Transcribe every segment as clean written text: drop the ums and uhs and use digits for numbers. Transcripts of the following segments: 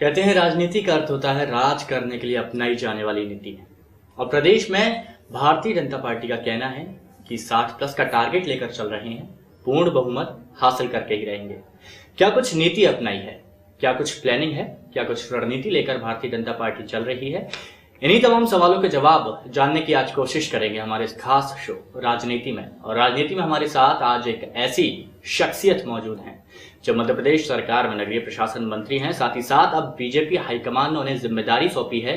कहते हैं राजनीति का अर्थ होता है राज करने के लिए अपनाई जाने वाली नीति। और प्रदेश में भारतीय जनता पार्टी का कहना है कि 60+ का टारगेट लेकर चल रहे हैं, पूर्ण बहुमत हासिल करके ही रहेंगे। क्या कुछ नीति अपनाई है, क्या कुछ प्लानिंग है, क्या कुछ रणनीति लेकर भारतीय जनता पार्टी चल रही है? इन्हीं तमाम सवालों के जवाब जानने की आज कोशिश करेंगे हमारे इस खास शो राजनीति में। और राजनीति में हमारे साथ आज एक ऐसी शख्सियत मौजूद हैं जो मध्य प्रदेश सरकार में नगरीय प्रशासन मंत्री हैं। साथ ही साथ अब बीजेपी हाईकमान ने उन्हें जिम्मेदारी सौंपी है,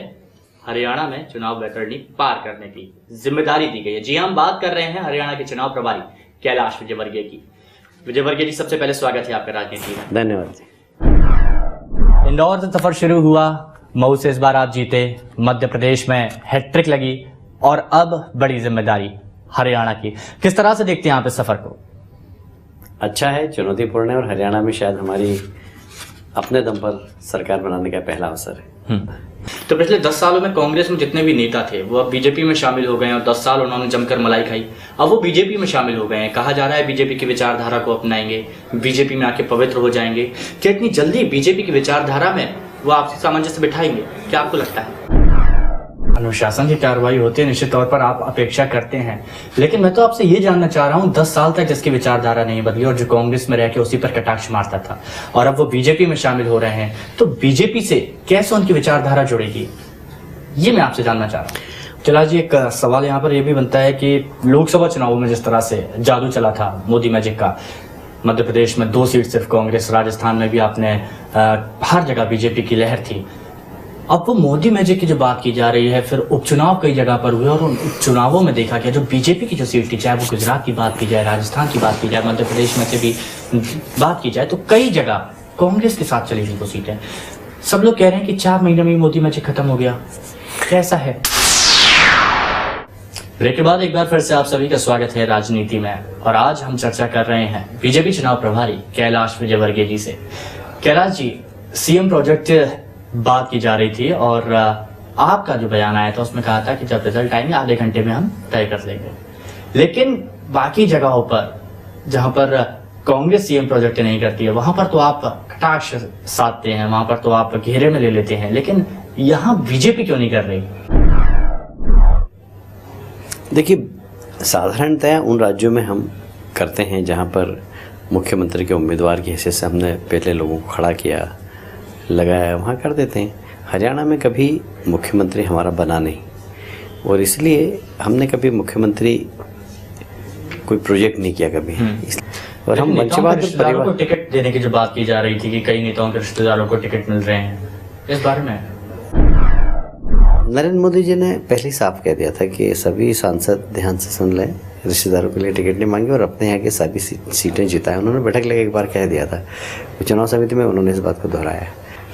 हरियाणा में चुनाव वैतरणी पार करने की जिम्मेदारी दी गई है। जी, हम बात कर रहे हैं हरियाणा के चुनाव प्रभारी कैलाश विजयवर्गीय की। विजयवर्गीय जी, सबसे पहले स्वागत है आपका राजनीति में। धन्यवाद जी। इंदौर से सफर शुरू हुआ, मऊ से इस बार आप जीते, मध्य प्रदेश में हैट्रिक लगी और अब बड़ी जिम्मेदारी हरियाणा की। किस तरह से देखते हैं आप इस सफर को? अच्छा है, चुनौतीपूर्ण है और हरियाणा में शायद हमारी अपने दम पर सरकार बनाने का पहला अवसर है। तो पिछले 10 सालों में कांग्रेस में जितने भी नेता थे वो अब बीजेपी में शामिल हो गए हैं और 10 साल उन्होंने जमकर मलाई खाई, अब वो बीजेपी में शामिल हो गए हैं। कहा जा रहा है बीजेपी की विचारधारा को अपनाएंगे, बीजेपी में आके पवित्र हो जाएंगे। क्या इतनी जल्दी बीजेपी की विचारधारा में वो आपसी सामंजस्य बिठाएंगे? क्या आपको लगता है? अनुशासन की कार्रवाई होती है, निश्चित तौर पर आप अपेक्षा करते हैं, लेकिन मैं तो आपसे ये जानना चाह रहा हूँ 10 साल तक जिसकी विचारधारा नहीं बदली और जो कांग्रेस में रह के उसी पर कटाक्ष मारता था और अब वो बीजेपी में शामिल हो रहे हैं, तो बीजेपी से कैसे उनकी विचारधारा जुड़ेगी, ये मैं आपसे जानना चाह रहा हूँ। चला जी, एक सवाल यहाँ पर यह भी बनता है कि लोकसभा चुनावों में जिस तरह से जादू चला था मोदी मैजिक का, मध्य प्रदेश में 2 सीट सिर्फ कांग्रेस, राजस्थान में भी आपने हर जगह बीजेपी की लहर थी। अब वो मोदी मैजिक की जो बात की जा रही है, फिर उपचुनाव कई जगह पर हुए और उन उपचुनावों में देखा गया जो बीजेपी की जो सीट थी, चाहे वो गुजरात की बात की जाए, राजस्थान की बात की जाए, मध्य प्रदेश में से भी बात की जाए, तो कई जगह कांग्रेस के साथ चली थी वो सीटें। सब लोग कह रहे हैं कि 4 महीने में मोदी मैजिक खत्म हो गया। कैसा है? ब्रेक के बाद एक बार फिर से आप सभी का स्वागत है राजनीति में और आज हम चर्चा कर रहे हैं बीजेपी चुनाव प्रभारी कैलाश विजयवर्गीय जी से। कैलाश जी, सीएम प्रोजेक्ट बात की जा रही थी और आपका जो बयान आया था उसमें कहा था कि जब रिजल्ट आएंगे आधे घंटे में हम तय कर लेंगे, लेकिन बाकी जगहों पर जहां पर कांग्रेस सीएम प्रोजेक्ट नहीं करती है वहां पर तो आप कटाक्ष साधते हैं, वहां पर तो आप घेरे में ले लेते हैं, लेकिन यहाँ बीजेपी क्यों नहीं कर रही? देखिए, साधारणतः उन राज्यों में हम करते हैं जहां पर मुख्यमंत्री के उम्मीदवार की हैसियत से हमने पहले लोगों को खड़ा किया, लगाया, वहाँ कर देते हैं। हरियाणा में कभी मुख्यमंत्री हमारा बना नहीं और इसलिए हमने कभी मुख्यमंत्री कोई प्रोजेक्ट नहीं किया कभी। और हम रिश्तेदारों को टिकट देने की जो बात की जा रही थी कि कई नेताओं के रिश्तेदारों को टिकट मिल रहे हैं, इस बारे में नरेंद्र मोदी जी ने पहले साफ कह दिया था कि सभी सांसद ध्यान से सुन लें, रिश्तेदारों के लिए टिकट नहीं मांगी और अपने यहाँ की सभी सीटें जिताएं। उन्होंने बैठक लेकर एक बार कह दिया था, चुनाव समिति में उन्होंने इस बात को दोहराया।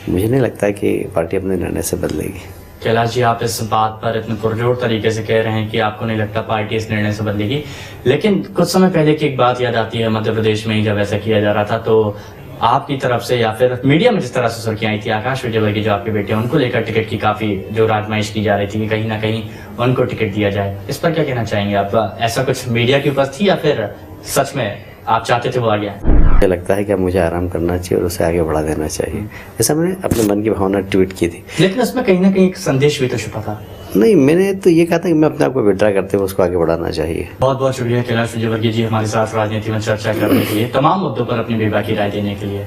मुझे नहीं लगता है कि पार्टी अपने निर्णय से बदलेगी। कैलाश जी, आप इस बात पर इतने पुरजोर तरीके से कह रहे हैं कि आपको नहीं लगता पार्टी इस निर्णय से बदलेगी, लेकिन कुछ समय पहले की एक बात याद आती है, मध्य प्रदेश में ही जब ऐसा किया जा रहा था तो आपकी तरफ से या फिर मीडिया में जिस तरह से सुर्खियां आई थी, आकाश विजयवर्गीय जो आपके बेटे उनको लेकर टिकट की काफी जो राजमाइश की जा रही थी कि कहीं ना कहीं उनको टिकट दिया जाए, इस पर क्या कहना चाहेंगे आप? ऐसा कुछ मीडिया के ऊपर थी या फिर सच में आप चाहते थे वो आ गया? मुझे लगता है कि मुझे आराम करना चाहिए और उसे आगे बढ़ा देना चाहिए, ऐसा मैंने अपने मन की भावना ट्वीट की थी। लेकिन उसमें कहीं ना कहीं एक संदेश भी तो छुपा था। नहीं, मैंने तो ये कहा था कि मैं अपने आप को विड्रा करते हुए उसको आगे बढ़ाना चाहिए। बहुत बहुत शुक्रिया कैलाश विजयवर्गीय जी हमारे साथ राजनीति में चर्चा करने के लिए, तमाम मुद्दों पर अपनी बेबाकी राय देने के लिए।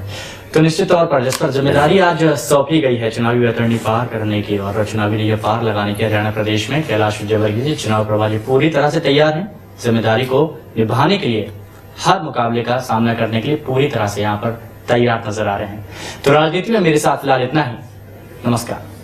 तो निश्चित तौर पर जिस पर जिम्मेदारी आज सौंपी गई है चुनावी वैतरणी पार करने की और चुनावी लिए पार लगाने की हरियाणा प्रदेश में, कैलाश विजयवर्गीय जी चुनाव प्रभारी पूरी तरह से तैयार हैं जिम्मेदारी को निभाने के लिए, हर मुकाबले का सामना करने के लिए पूरी तरह से यहाँ पर तैयार नजर आ रहे हैं। तो राजनीति में मेरे साथ फिलहाल इतना ही। नमस्कार।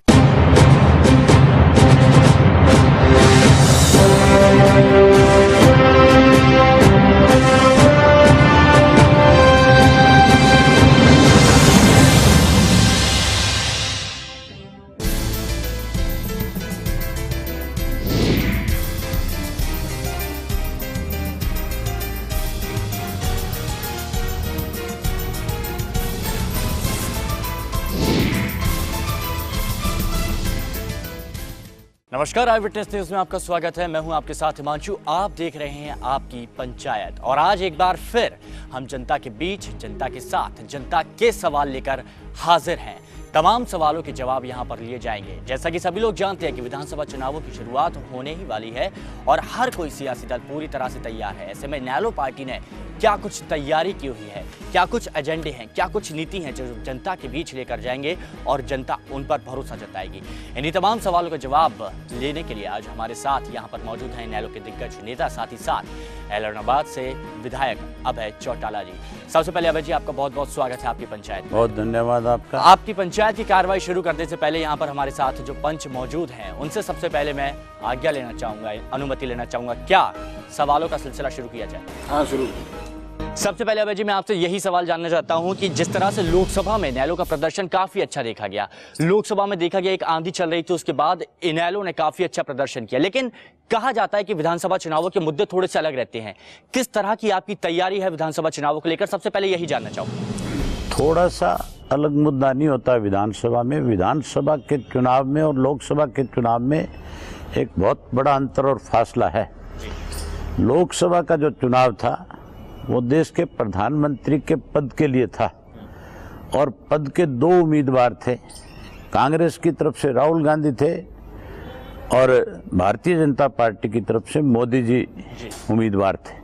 नमस्कार, आई विटनेस न्यूज में आपका स्वागत है। मैं हूं आपके साथ हिमांशु। आप देख रहे हैं आपकी पंचायत और आज एक बार फिर हम जनता के बीच, जनता के साथ, जनता के सवाल लेकर हाजिर हैं। तमाम सवालों के जवाब यहां पर लिए जाएंगे। जैसा कि सभी लोग जानते हैं कि विधानसभा चुनावों की शुरुआत होने ही वाली है और हर कोई सियासी दल पूरी तरह से तैयार है। ऐसे में इनेलो पार्टी ने क्या कुछ तैयारी की हुई है, क्या कुछ एजेंडे हैं, क्या कुछ नीति हैं जो जनता के बीच लेकर जाएंगे और जनता उन पर भरोसा जताएगी। इन्हीं तमाम सवालों का जवाब लेने के लिए आज हमारे साथ यहाँ पर मौजूद हैं इनेलो के दिग्गज नेता, साथ ही साथ ऐलनाबाद से विधायक अभय चौटाला जी। सबसे पहले अभय जी, आपका बहुत बहुत स्वागत है आपकी पंचायत में। बहुत धन्यवाद आपका। आपकी पंचायत की कार्रवाई शुरू करने से पहले यहाँ पर हमारे साथ जो पंच मौजूद हैं उनसे सबसे पहले मैं आज्ञा लेना चाहूंगा, अनुमति लेना चाहूंगा, क्या सवालों का सिलसिला शुरू किया जाए? हाँ, शुरू। सबसे पहले अभय जी, मैं आपसे यही सवाल जानना चाहता हूं कि जिस तरह से लोकसभा में इनेलो का प्रदर्शन काफी अच्छा देखा गया, लोकसभा में देखा गया एक आंधी चल रही थी, उसके बाद इनेलो ने काफी अच्छा प्रदर्शन किया, लेकिन कहा जाता है कि विधानसभा चुनावों के मुद्दे थोड़े से अलग रहते हैं। किस तरह की आपकी तैयारी है विधानसभा चुनावों को लेकर, सबसे पहले यही जानना चाहूंगा। थोड़ा सा अलग मुद्दा नहीं होता विधानसभा में। विधानसभा के चुनाव में और लोकसभा के चुनाव में एक बहुत बड़ा अंतर और फासला है। लोकसभा का जो चुनाव था वो देश के प्रधानमंत्री के पद के लिए था और पद के दो उम्मीदवार थे। कांग्रेस की तरफ से राहुल गांधी थे और भारतीय जनता पार्टी की तरफ से मोदी जी उम्मीदवार थे।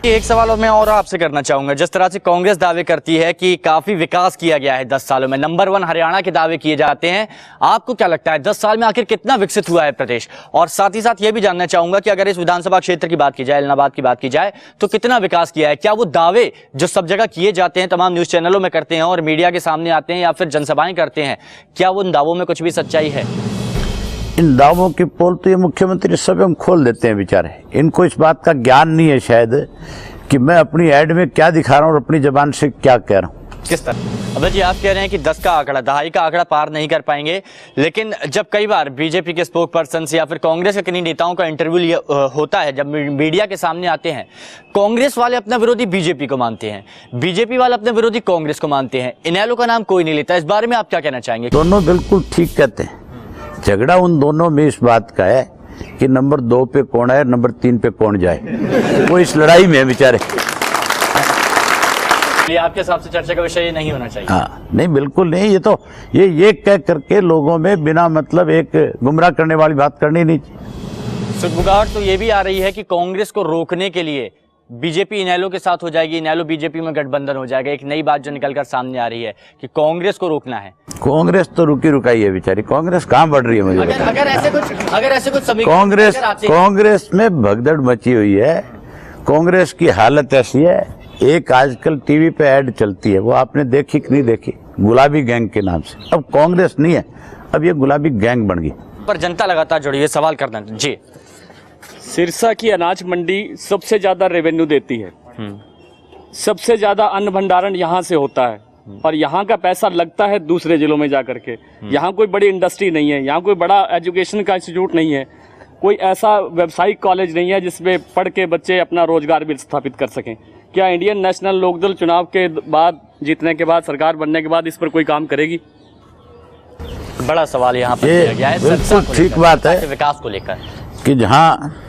एक सवाल मैं और आपसे करना चाहूंगा, जिस तरह से कांग्रेस दावे करती है कि काफी विकास किया गया है 10 सालों में, नंबर 1 हरियाणा के दावे किए जाते हैं, आपको क्या लगता है 10 साल में आखिर कितना विकसित हुआ है प्रदेश? और साथ ही साथ ये भी जानना चाहूंगा कि अगर इस विधानसभा क्षेत्र की बात की जाए, ऐलनाबाद की बात की जाए, तो कितना विकास किया है? क्या वो दावे जो सब जगह किए जाते हैं, तमाम न्यूज चैनलों में करते हैं और मीडिया के सामने आते हैं या फिर जनसभाएं करते हैं, क्या उन दावों में कुछ भी सच्चाई है? इन दावों की पोल तो ये मुख्यमंत्री स्वयं खोल देते हैं बेचारे। इनको इस बात का ज्ञान नहीं है शायद कि मैं अपनी ऐड में क्या दिखा रहा हूँ और अपनी जबान से क्या कह रहा हूँ। किस तरह? अबे जी, आप कह रहे हैं कि 10 का आंकड़ा, दहाई का आंकड़ा पार नहीं कर पाएंगे, लेकिन जब कई बार बीजेपी के स्पोक पर्सन या फिर कांग्रेस के किन्हीं नेताओं का इंटरव्यू होता है, जब मीडिया के सामने आते हैं, कांग्रेस वाले अपना विरोधी बीजेपी को मानते हैं, बीजेपी वाले अपने विरोधी कांग्रेस को मानते हैं, इनेलो का नाम कोई नहीं लेता। इस बारे में आप क्या कहना चाहेंगे? दोनों बिल्कुल ठीक कहते हैं। झगड़ा उन दोनों में इस बात का है कि नंबर 2 पे कौन है, नंबर 3 पे कौन जाए। वो इस लड़ाई में है बेचारे। ये आपके हिसाब से चर्चा का विषय नहीं होना चाहिए? हाँ, नहीं, बिल्कुल नहीं। ये तो ये कह करके लोगों में बिना मतलब एक गुमराह करने वाली बात करनी नहीं चाहिए। सुगबुगाहट तो ये भी आ रही है कि कांग्रेस को रोकने के लिए बीजेपी इनेलो के साथ हो जाएगी, इनेलो बीजेपी में गठबंधन हो जाएगा। एक नई बात जो निकलकर सामने आ रही है कि कांग्रेस को रोकना है। कांग्रेस तो रुकी रुकाई है बेचारी। कांग्रेस कहाँ बढ़ रही है मुझे? अगर ऐसे कुछ कांग्रेस में भगदड़ मची हुई है। कांग्रेस की हालत ऐसी है, एक आजकल टीवी पे ऐड चलती है, वो आपने देखी कि नहीं देखी, गुलाबी गैंग के नाम से। अब कांग्रेस नहीं है, अब ये गुलाबी गैंग बन गई। पर जनता लगातार जुड़ी है। सवाल करना जी। सिरसा की अनाज मंडी सबसे ज्यादा रेवेन्यू देती है, सबसे ज्यादा अन्न भंडारण यहाँ से होता है और यहाँ का पैसा लगता है दूसरे जिलों में जाकर के। यहाँ कोई बड़ी इंडस्ट्री नहीं है, यहाँ कोई बड़ा एजुकेशन का इंस्टीट्यूट नहीं है, कोई ऐसा व्यावसायिक कॉलेज नहीं है जिसमें पढ़ के बच्चे अपना रोजगार भी स्थापित कर सकें। क्या इंडियन नेशनल लोकदल चुनाव के बाद, जीतने के बाद, सरकार बनने के बाद इस पर कोई काम करेगी? बड़ा सवाल यहाँ पर किया गया है। बिल्कुल ठीक बात है विकास को लेकर कि जहाँ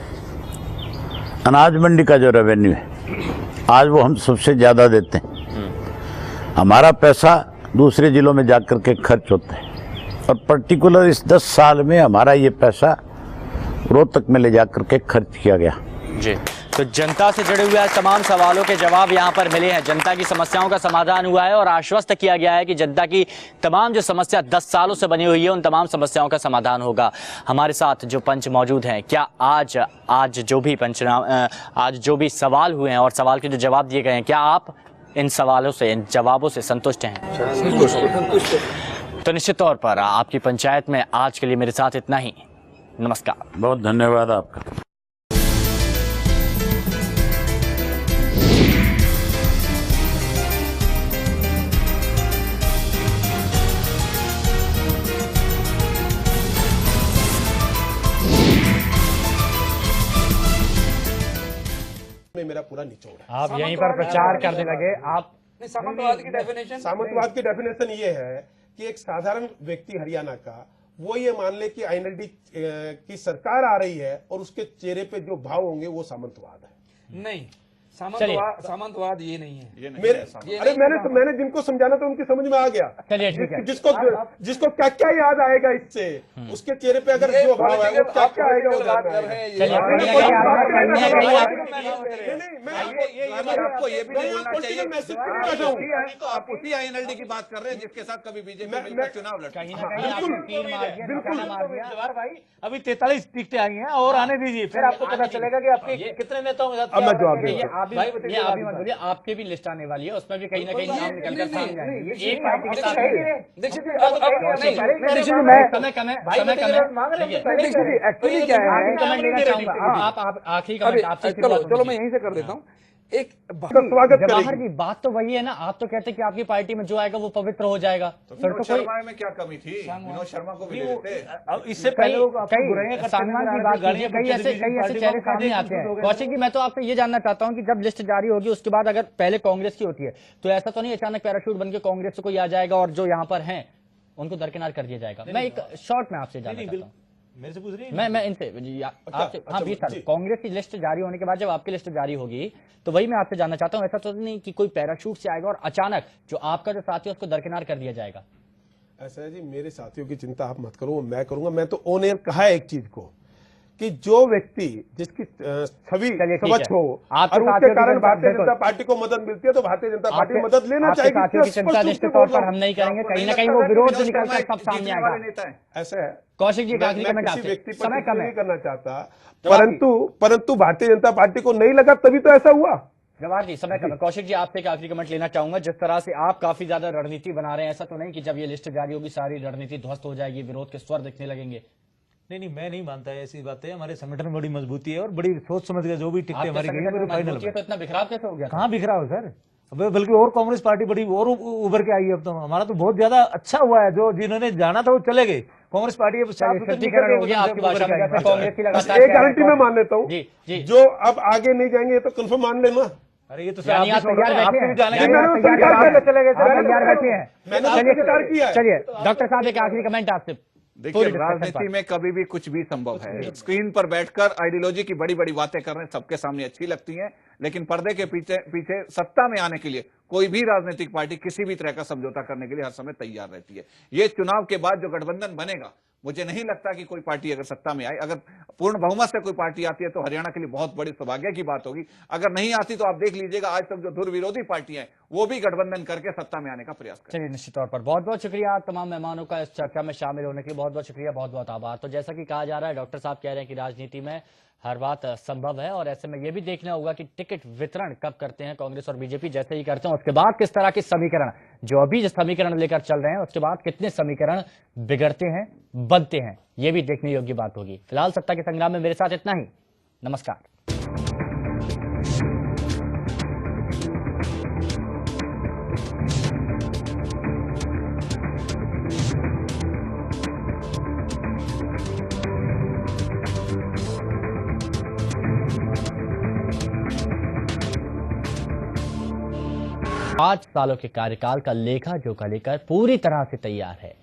अनाज मंडी का जो रेवेन्यू है आज वो हम सबसे ज्यादा देते हैं। हमारा पैसा दूसरे जिलों में जाकर के खर्च होता है और पर्टिकुलर इस 10 साल में हमारा ये पैसा रोहतक में ले जाकर के खर्च किया गया जी। तो जनता से जुड़े हुए तमाम सवालों के जवाब यहाँ पर मिले हैं, जनता की समस्याओं का समाधान हुआ है और आश्वस्त किया गया है कि जनता की तमाम जो समस्या 10 सालों से बनी हुई है उन तमाम समस्याओं का समाधान होगा। हमारे साथ जो पंच मौजूद हैं, क्या आज जो भी सवाल हुए हैं और सवाल के जो जवाब दिए गए हैं, क्या आप इन सवालों से, इन जवाबों से संतुष्ट हैं? तो निश्चित तौर पर आपकी पंचायत में आज के लिए मेरे साथ इतना ही। नमस्कार। बहुत धन्यवाद आपका। मेरा पूरा निचोड़ है। आप यहीं पर प्रचार करने लगे। आप सामंतवाद की डेफिनेशन ये है कि एक साधारण व्यक्ति हरियाणा का वो ये मान ले कि आईएनएलडी की सरकार आ रही है और उसके चेहरे पे जो भाव होंगे वो सामंतवाद है। नहीं, सामंतवाद ये नहीं है। अरे मैंने जिनको समझाना था उनकी समझ में आ गया। चलिए ठीक है। जिसको क्या क्या याद आएगा इससे, उसके चेहरे पे अगर जो भाव है वो क्या क्या आएगा वो याद आएगा। आपको ये भी नहीं बोलना चाहिए आप उसी INLD की बात कर रहे हैं जिसके साथ कभी बीजेपी में चुनाव लड़ा। भाई अभी 43 टिकटें आई हैं और आने दीजिए, फिर आपको पता चलेगा कि आपके कितने नेताओं के साथ। अब मैं जवाब दूं। ये आप भी मत बोलिए, आपके भी लिस्ट आने वाली है, उसमें भी कहीं ना कहीं नाम निकल कर सामने आएंगे। एक पार्टी के साथ समय कम है, समय कम है। एक्चुअली क्या है, कमेंट लेना चाहूंगा। आप आखिरी कमेंट आपसे। चलो मैं यहीं से कर देता हूँ। एक स्वागत जवाहर जी, बात तो वही है ना, आप तो कहते हैं कि आपकी पार्टी में जो आएगा वो पवित्र हो जाएगा। तो विनोद शर्मा में क्या कमी थी? विनोद शर्मा को भी ले लेते। इससे पहले सम्मान की बात कीजिए, कई ऐसे चेहरे सामने आते हैं। कौशिक जी, मैं तो आपसे ये जानना चाहता हूँ कि जब लिस्ट जारी होगी उसके बाद अगर पहले कांग्रेस की होती है तो ऐसा तो नहीं अचानक पैराशूट बन के कांग्रेस से कोई आ जाएगा और जो यहाँ पर हैं उनको दरकिनार कर दिया जाएगा? मैं एक शॉर्ट में आपसे जानना चाहता हूँ। मेरे से पूछ रही है? मैं इनसे आपसे, हाँ 20 साल कांग्रेस की लिस्ट जारी होने के बाद जब आपकी लिस्ट जारी होगी तो वही मैं आपसे जानना चाहता हूँ, ऐसा तो नहीं कि कोई पैराशूट से आएगा और अचानक जो आपका जो साथी है उसको दरकिनार कर दिया जाएगा? ऐसा है जी, मेरे साथियों की चिंता आप मत करो, वो मैं करूंगा। मैं तो ऑन एयर कहा है एक चीज को कि जो व्यक्ति जिसकी छवि स्वच्छ हो और उसके कारण भारतीय जनता पार्टी को मदद मिलती है तो भारतीय जनता पार्टी मदद लेना चाहिए। चिंता निश्चित तौर पर हम नहीं करेंगे, कहीं ना कहीं वो विरोध निकल कर सब सामने आएगा। ऐसा है कौशिक जी, आखिरी कमेंट किसी व्यक्ति पर समय कम नहीं है करना चाहता, परंतु भारतीय जनता पार्टी को नहीं लगा तभी तो ऐसा हुआ। जवाहर जी, समय कम है। कौशिक जी, आपसे एक आखिरी कमेंट लेना चाहूंगा। जिस तरह से आप काफी ज्यादा रणनीति बना रहे हैं, ऐसा तो नहीं कि जब ये लिस्ट जारी होगी सारी रणनीति ध्वस्त हो जाएगी, विरोध के स्वर दिखने लगेंगे? नहीं, मैं नहीं मानता है ऐसी बातें। हमारे संगठन में बड़ी मजबूती है और बड़ी सोच समझ के जो भी टिकटें हमारी गई फाइनल। तो इतना बिखराव कैसे हो गया? कहाँ बिखरा हो सर? अब बल्कि और कांग्रेस पार्टी बड़ी और उभर के आई है। अब तो हमारा तो बहुत ज्यादा अच्छा हुआ है, जो जिन्होंने जाना था वो चले गए। कांग्रेस पार्टी अब एक गारंटी मैं मान लेता हूँ, जो अब आगे नहीं जाएंगे ये तो कंफर्म मान लेना। अरे ये तो मैंने चलिए डॉक्टर साहब एक आखिरी कमेंट आपसे। देखिए, राजनीति में कभी भी कुछ भी संभव है। स्क्रीन पर बैठकर आइडियोलॉजी की बड़ी बड़ी बातें कर रहे हैं, सबके सामने अच्छी लगती हैं, लेकिन पर्दे के पीछे सत्ता में आने के लिए कोई भी राजनीतिक पार्टी किसी भी तरह का समझौता करने के लिए हर समय तैयार रहती है। ये चुनाव के बाद जो गठबंधन बनेगा, मुझे नहीं लगता कि कोई पार्टी अगर सत्ता में आए, अगर पूर्ण बहुमत से कोई पार्टी आती है तो हरियाणा के लिए बहुत बड़ी सौभाग्य की बात होगी। अगर नहीं आती तो आप देख लीजिएगा, आज तक जो धुर विरोधी पार्टियां हैं वो भी गठबंधन करके सत्ता में आने का प्रयास करें। चलिए, निश्चित तौर पर बहुत बहुत शुक्रिया तमाम मेहमानों का इस चर्चा में शामिल होने के लिए। बहुत बहुत शुक्रिया, बहुत बहुत आभार। तो जैसा कि कहा जा रहा है, डॉक्टर साहब कह रहे हैं कि राजनीति में हर बात संभव है और ऐसे में यह भी देखना होगा कि टिकट वितरण कब करते हैं कांग्रेस और बीजेपी। जैसे ही करते हैं उसके बाद किस तरह के समीकरण, जो अभी जो समीकरण लेकर चल रहे हैं उसके बाद कितने समीकरण बिगड़ते हैं, बनते हैं, यह भी देखने योग्य बात होगी। फिलहाल सत्ता के संग्राम में मेरे साथ इतना ही। नमस्कार। पांच सालों के कार्यकाल का लेखा जोखा लेकर पूरी तरह से तैयार है।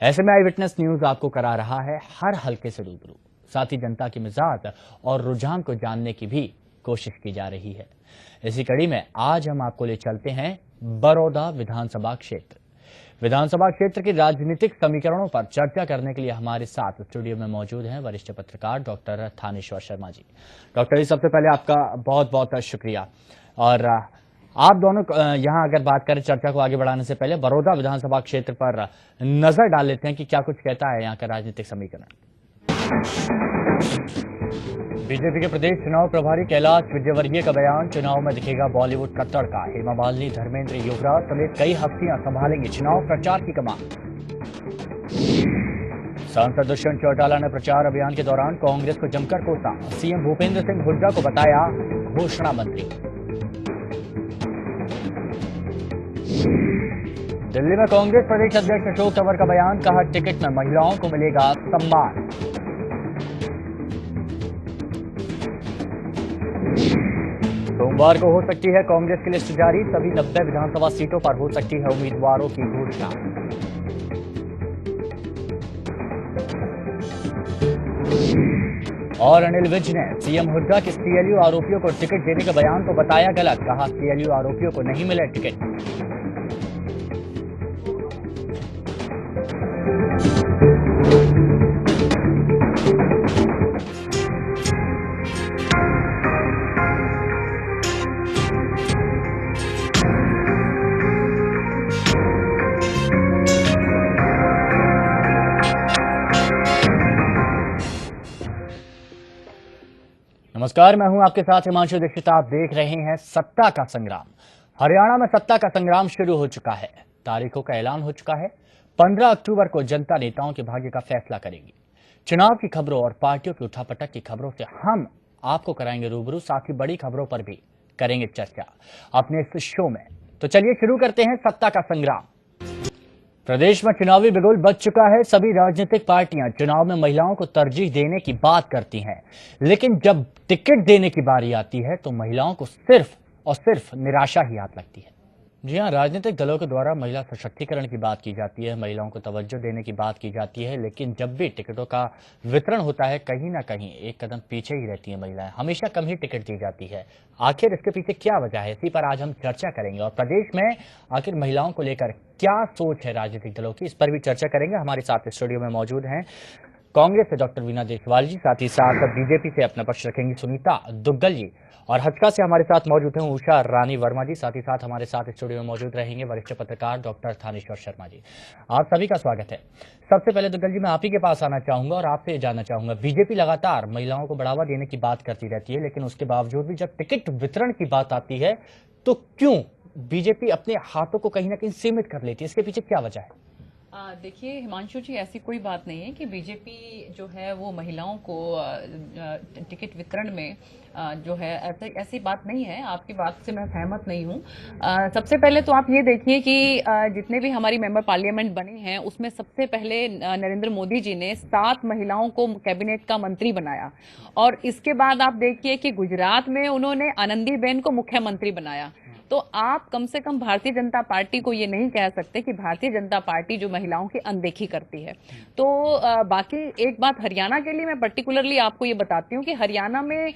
ऐसे में आई विटनेस न्यूज आपको करा रहा है हर हल्के से रूबरू, साथ ही जनता के मिजाज और रुझान को जानने की भी कोशिश की जा रही है। इसी कड़ी में आज हम आपको ले चलते हैं बड़ौदा विधानसभा क्षेत्र। विधानसभा क्षेत्र के राजनीतिक समीकरणों पर चर्चा करने के लिए हमारे साथ स्टूडियो में मौजूद हैं वरिष्ठ पत्रकार डॉक्टर थानेश्वर शर्मा जी। डॉक्टर जी, सबसे पहले आपका बहुत बहुत शुक्रिया। और आप दोनों यहाँ अगर बात करें चर्चा को आगे बढ़ाने से पहले बड़ौदा विधानसभा क्षेत्र पर नजर डाल लेते हैं कि क्या कुछ कहता है यहाँ का राजनीतिक समीकरण। बीजेपी के प्रदेश चुनाव प्रभारी कैलाश विजयवर्गीय का बयान, चुनाव में दिखेगा बॉलीवुड का तड़का। हेमा मालिनी, धर्मेंद्र, युवराज समेत कई हस्तियां संभालेंगी चुनाव प्रचार की कमान। सांसद दुष्यंत चौटाला ने प्रचार अभियान के दौरान कांग्रेस को जमकर कोसा, सीएम भूपेंद्र सिंह हुड्डा को बताया घोषणा मंत्री। दिल्ली में कांग्रेस प्रदेश अध्यक्ष अशोक तंवर का बयान, कहा टिकट में महिलाओं को मिलेगा सम्मान। सोमवार को हो सकती है कांग्रेस की लिस्ट जारी, सभी 90 विधानसभा सीटों पर हो सकती है उम्मीदवारों की घोषणा। और अनिल विज ने सीएम हुड्डा के सीएलयू आरोपियों को टिकट देने का बयान तो बताया गलत, कहा सीएलयू आरोपियों को नहीं मिले टिकट। नमस्कार, मैं हूं आपके साथ हिमांशु दीक्षित। आप देख रहे हैं सत्ता का संग्राम। हरियाणा में सत्ता का संग्राम शुरू हो चुका है। तारीखों का ऐलान हो चुका है। 15 अक्टूबर को जनता नेताओं के भाग्य का फैसला करेगी। चुनाव की खबरों और पार्टियों की उठापटक की खबरों से हम आपको कराएंगे रूबरू, साथ ही बड़ी खबरों पर भी करेंगे चर्चा अपने इस शो में। तो चलिए शुरू करते हैं सत्ता का संग्राम। प्रदेश में चुनावी बिगुल बज चुका है। सभी राजनीतिक पार्टियां चुनाव में महिलाओं को तरजीह देने की बात करती हैं, लेकिन जब टिकट देने की बारी आती है तो महिलाओं को सिर्फ और सिर्फ निराशा ही हाथ लगती है। जी हां, राजनीतिक दलों के द्वारा महिला सशक्तिकरण की बात की जाती है, महिलाओं को तवज्जो देने की बात की जाती है, लेकिन जब भी टिकटों का वितरण होता है कहीं ना कहीं एक कदम पीछे ही रहती है महिलाएं। हमेशा कम ही टिकट दी जाती है। आखिर इसके पीछे क्या वजह है, इसी पर आज हम चर्चा करेंगे। और प्रदेश में आखिर महिलाओं को लेकर क्या सोच है राजनीतिक दलों की, इस पर भी चर्चा करेंगे। हमारे साथ स्टूडियो में मौजूद हैं कांग्रेस से डॉक्टर वीना देशवाल जी, साथ ही साथ बीजेपी से अपना पक्ष रखेंगी सुनीता दुग्गल जी, और हजका से हमारे साथ मौजूद हैं उषा रानी वर्मा जी। साथ ही साथ हमारे साथ स्टूडियो में मौजूद रहेंगे वरिष्ठ पत्रकार डॉक्टर थानेश्वर शर्मा जी। आप सभी का स्वागत है। सबसे पहले दुग्गल जी, मैं आप ही के पास आना चाहूंगा और आपसे जानना चाहूंगा, बीजेपी लगातार महिलाओं को बढ़ावा देने की बात करती रहती है, लेकिन उसके बावजूद भी जब टिकट वितरण की बात आती है तो क्यों बीजेपी अपने हाथों को कहीं ना कहीं सीमित कर लेती है? इसके पीछे क्या वजह है? देखिए हिमांशु जी, ऐसी कोई बात नहीं है कि बीजेपी जो है वो महिलाओं को टिकट वितरण में जो है ऐसी बात नहीं है। आपकी बात से मैं सहमत नहीं हूँ। सबसे पहले तो आप ये देखिए कि जितने भी हमारी मेंबर पार्लियामेंट बने हैं उसमें सबसे पहले नरेंद्र मोदी जी ने 7 महिलाओं को कैबिनेट का मंत्री बनाया, और इसके बाद आप देखिए कि गुजरात में उन्होंने आनंदीबेन को मुख्यमंत्री बनाया। तो आप कम से कम भारतीय जनता पार्टी को ये नहीं कह सकते कि भारतीय जनता पार्टी जो महिलाओं की अनदेखी करती है। तो बाकी एक बात हरियाणा के लिए मैं पर्टिकुलरली आपको ये बताती हूँ कि हरियाणा में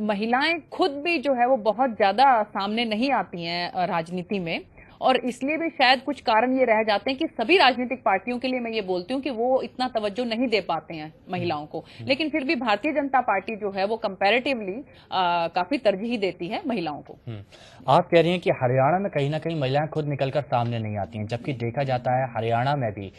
महिलाएं खुद भी जो है वो बहुत ज्यादा सामने नहीं आती हैं राजनीति में, और इसलिए भी शायद कुछ कारण ये रह जाते हैं कि सभी राजनीतिक पार्टियों के लिए मैं ये बोलती हूँ कि वो इतना तवज्जो नहीं दे पाते हैं महिलाओं को, लेकिन फिर भी भारतीय जनता पार्टी जो है वो कंपैरेटिवली काफी तरजीह देती है महिलाओं को। आप कह रही हैं कि हरियाणा में कहीं ना कहीं महिलाएं खुद निकलकर सामने नहीं आती हैं, जबकि देखा जाता है हरियाणा में भी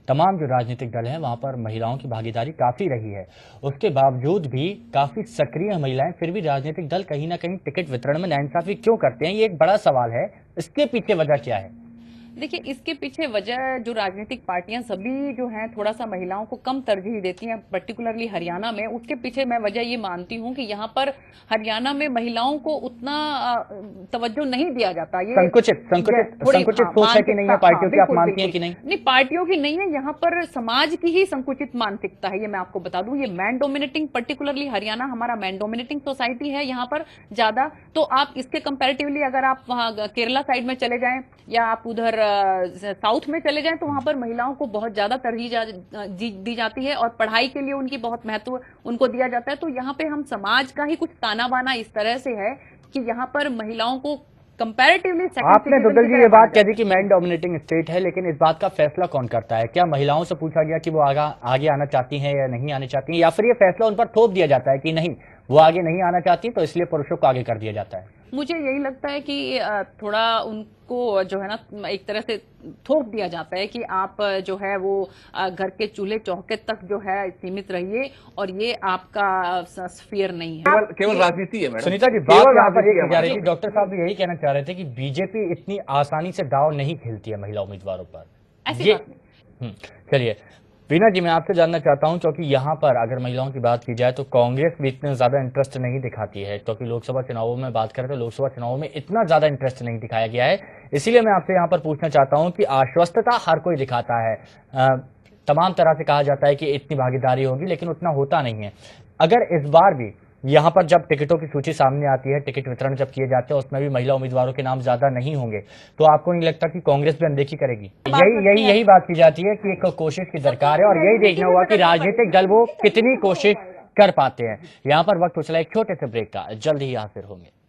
तमाम जो राजनीतिक दल हैं वहां पर महिलाओं की भागीदारी काफी रही है। उसके बावजूद भी काफी सक्रिय महिलाएं, फिर भी राजनीतिक दल कहीं ना कहीं टिकट वितरण में नाइंसाफी क्यों करते हैं, ये एक बड़ा सवाल है। इसके पीछे वजह क्या है? देखिए, इसके पीछे वजह जो राजनीतिक पार्टियां सभी जो हैं थोड़ा सा महिलाओं को कम तरजीह देती हैं, पर्टिकुलरली हरियाणा में, उसके पीछे मैं वजह ये मानती हूं कि यहाँ पर हरियाणा में महिलाओं को उतना तवज्जो नहीं दिया जाता। ये संकुचित सोच है कि नहीं है पार्टियों की? आप मानती हैं कि नहीं? नहीं, पार्टियों की नहीं है, यहाँ पर समाज की ही संकुचित मानसिकता है। ये मैं आपको बता दूं, ये मैन डोमिनेटिंग, पर्टिकुलरली हरियाणा हमारा मैन डोमिनेटिंग सोसाइटी है यहाँ पर ज्यादा। तो आप इसके कंपैरेटिवली अगर आप वहाँ केरला साइड में चले जाएं या आप उधर साउथ में चले जाएं तो वहां पर महिलाओं को बहुत ज्यादा तरजीह दी जाती है और पढ़ाई के लिए उनकी बहुत महत्व उनको दिया जाता है। तो यहाँ पे हम समाज का ही कुछ ताना बाना इस तरह से है कि यहाँ पर महिलाओं को कंपैरेटिवली। आपने दुग्गल जी ये बात कह दी कि मैन डोमिनेटिंग स्टेट है, लेकिन इस बात का फैसला कौन करता है? क्या महिलाओं से पूछा गया कि वो आगे आना चाहती हैं या नहीं आना चाहती हैं, या फिर ये फैसला उन पर थोप दिया जाता है कि नहीं वो आगे नहीं आना चाहती तो इसलिए पुरुषों को आगे कर दिया जाता है? मुझे यही लगता है कि थोड़ा उनको जो है ना एक तरह से थोप दिया जाता है कि आप जो है वो घर के चूल्हे चौके तक जो है सीमित रहिए और ये आपका स्फीयर नहीं है, केवल राजनीति है। मैडम सुनीता जी, बात यहाँ पर ये जा रही थी, डॉक्टर साहब भी यही कहना चाह रहे थे कि बीजेपी इतनी आसानी से दाव नहीं खेलती है महिला उम्मीदवारों पर। ऐसी बात नहीं। चलिए वीना जी, मैं आपसे जानना चाहता हूं, क्योंकि यहाँ पर अगर महिलाओं की बात की जाए तो कांग्रेस भी इतने ज्यादा इंटरेस्ट नहीं दिखाती है, क्योंकि लोकसभा चुनावों में बात करें तो लोकसभा चुनावों में इतना ज्यादा इंटरेस्ट नहीं दिखाया गया है। इसीलिए मैं आपसे यहाँ पर पूछना चाहता हूँ कि आश्वस्तता हर कोई दिखाता है, तमाम तरह से कहा जाता है कि इतनी भागीदारी होगी, लेकिन उतना होता नहीं है। अगर इस बार भी यहाँ पर जब टिकटों की सूची सामने आती है, टिकट वितरण जब किए जाते हैं, उसमें भी महिला उम्मीदवारों के नाम ज्यादा नहीं होंगे, तो आपको नहीं लगता कि कांग्रेस भी अनदेखी करेगी? यही बात की जाती है कि एक कोशिश की दरकार है, और यही देखना होगा कि राजनीतिक दल वो कितनी कोशिश कर पाते हैं। यहाँ पर वक्त हो चला एक छोटे से ब्रेक का, जल्द ही हाजिर होंगे।